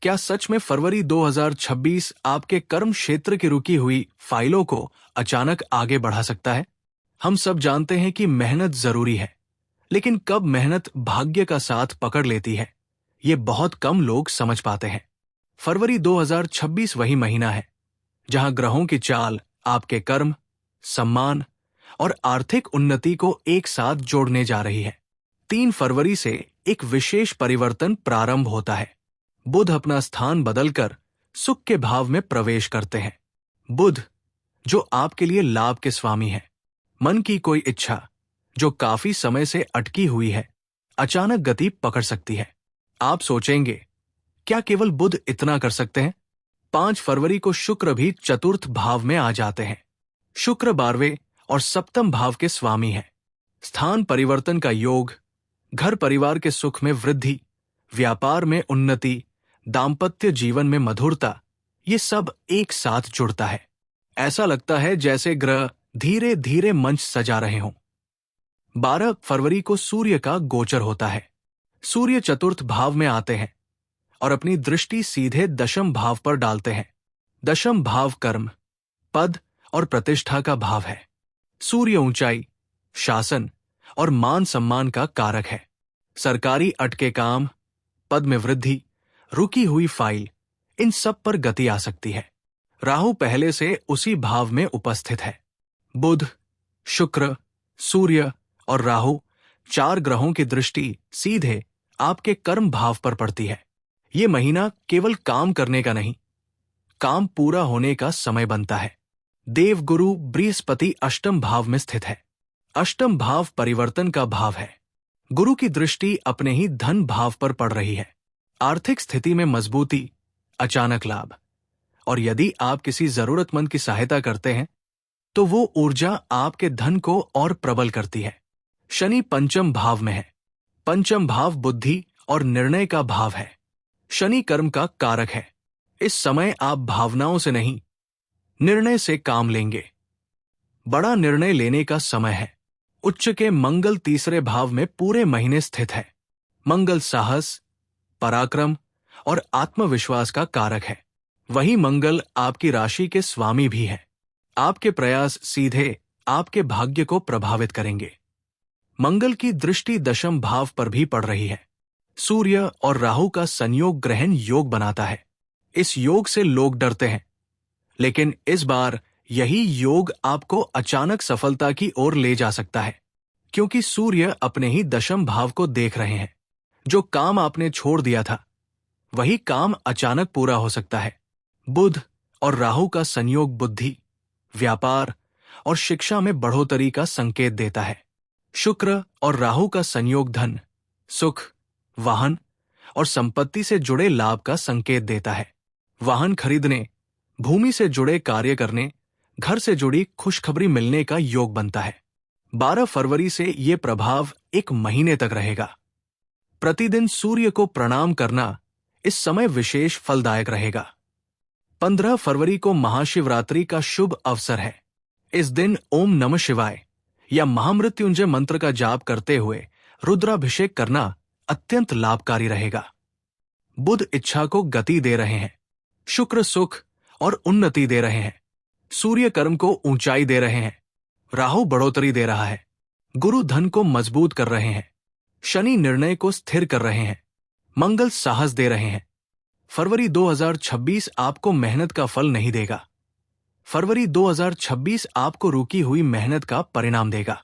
क्या सच में फरवरी 2026 आपके कर्म क्षेत्र की रुकी हुई फाइलों को अचानक आगे बढ़ा सकता है? हम सब जानते हैं कि मेहनत जरूरी है, लेकिन कब मेहनत भाग्य का साथ पकड़ लेती है, ये बहुत कम लोग समझ पाते हैं। फरवरी 2026 वही महीना है जहां ग्रहों की चाल आपके कर्म, सम्मान और आर्थिक उन्नति को एक साथ जोड़ने जा रही है। 3 फरवरी से एक विशेष परिवर्तन प्रारंभ होता है। बुध अपना स्थान बदलकर सुख के भाव में प्रवेश करते हैं। बुध, जो आपके लिए लाभ के स्वामी है, मन की कोई इच्छा जो काफी समय से अटकी हुई है, अचानक गति पकड़ सकती है। आप सोचेंगे, क्या केवल बुध इतना कर सकते हैं? 5 फरवरी को शुक्र भी चतुर्थ भाव में आ जाते हैं। शुक्र 12वें और सप्तम भाव के स्वामी है। स्थान परिवर्तन का योग, घर परिवार के सुख में वृद्धि, व्यापार में उन्नति, दाम्पत्य जीवन में मधुरता, ये सब एक साथ जुड़ता है। ऐसा लगता है जैसे ग्रह धीरे धीरे मंच सजा रहे हों। 12 फरवरी को सूर्य का गोचर होता है। सूर्य चतुर्थ भाव में आते हैं और अपनी दृष्टि सीधे दशम भाव पर डालते हैं। दशम भाव कर्म, पद और प्रतिष्ठा का भाव है। सूर्य ऊंचाई, शासन और मान सम्मान का कारक है। सरकारी अटके काम, पद में वृद्धि, रुकी हुई फाइल, इन सब पर गति आ सकती है। राहु पहले से उसी भाव में उपस्थित है। बुध, शुक्र, सूर्य और राहु 4 ग्रहों की दृष्टि सीधे आपके कर्म भाव पर पड़ती है। ये महीना केवल काम करने का नहीं, काम पूरा होने का समय बनता है। देवगुरु बृहस्पति अष्टम भाव में स्थित है। अष्टम भाव परिवर्तन का भाव है। गुरु की दृष्टि अपने ही धन भाव पर पड़ रही है। आर्थिक स्थिति में मजबूती, अचानक लाभ, और यदि आप किसी जरूरतमंद की सहायता करते हैं तो वो ऊर्जा आपके धन को और प्रबल करती है। शनि पंचम भाव में है। पंचम भाव बुद्धि और निर्णय का भाव है। शनि कर्म का कारक है। इस समय आप भावनाओं से नहीं, निर्णय से काम लेंगे। बड़ा निर्णय लेने का समय है। उच्च के मंगल तीसरे भाव में पूरे महीने स्थित है। मंगल साहस, पराक्रम और आत्मविश्वास का कारक है। वही मंगल आपकी राशि के स्वामी भी है। आपके प्रयास सीधे आपके भाग्य को प्रभावित करेंगे। मंगल की दृष्टि दशम भाव पर भी पड़ रही है। सूर्य और राहु का संयोग ग्रहण योग बनाता है। इस योग से लोग डरते हैं, लेकिन इस बार यही योग आपको अचानक सफलता की ओर ले जा सकता है, क्योंकि सूर्य अपने ही दशम भाव को देख रहे हैं। जो काम आपने छोड़ दिया था, वही काम अचानक पूरा हो सकता है। बुध और राहु का संयोग बुद्धि, व्यापार और शिक्षा में बढ़ोतरी का संकेत देता है। शुक्र और राहु का संयोग धन, सुख, वाहन और संपत्ति से जुड़े लाभ का संकेत देता है। वाहन खरीदने, भूमि से जुड़े कार्य करने, घर से जुड़ी खुशखबरी मिलने का योग बनता है। 12 फरवरी से ये प्रभाव एक महीने तक रहेगा। प्रतिदिन सूर्य को प्रणाम करना इस समय विशेष फलदायक रहेगा। 15 फरवरी को महाशिवरात्रि का शुभ अवसर है। इस दिन ओम नमः शिवाय या महामृत्युंजय मंत्र का जाप करते हुए रुद्राभिषेक करना अत्यंत लाभकारी रहेगा। बुध इच्छा को गति दे रहे हैं। शुक्र सुख और उन्नति दे रहे हैं। सूर्य कर्म को ऊंचाई दे रहे हैं। राहु बढ़ोतरी दे रहा है। गुरु धन को मजबूत कर रहे हैं। शनि निर्णय को स्थिर कर रहे हैं। मंगल साहस दे रहे हैं। फरवरी 2026 आपको मेहनत का फल नहीं देगा। फरवरी 2026 आपको रुकी हुई मेहनत का परिणाम देगा।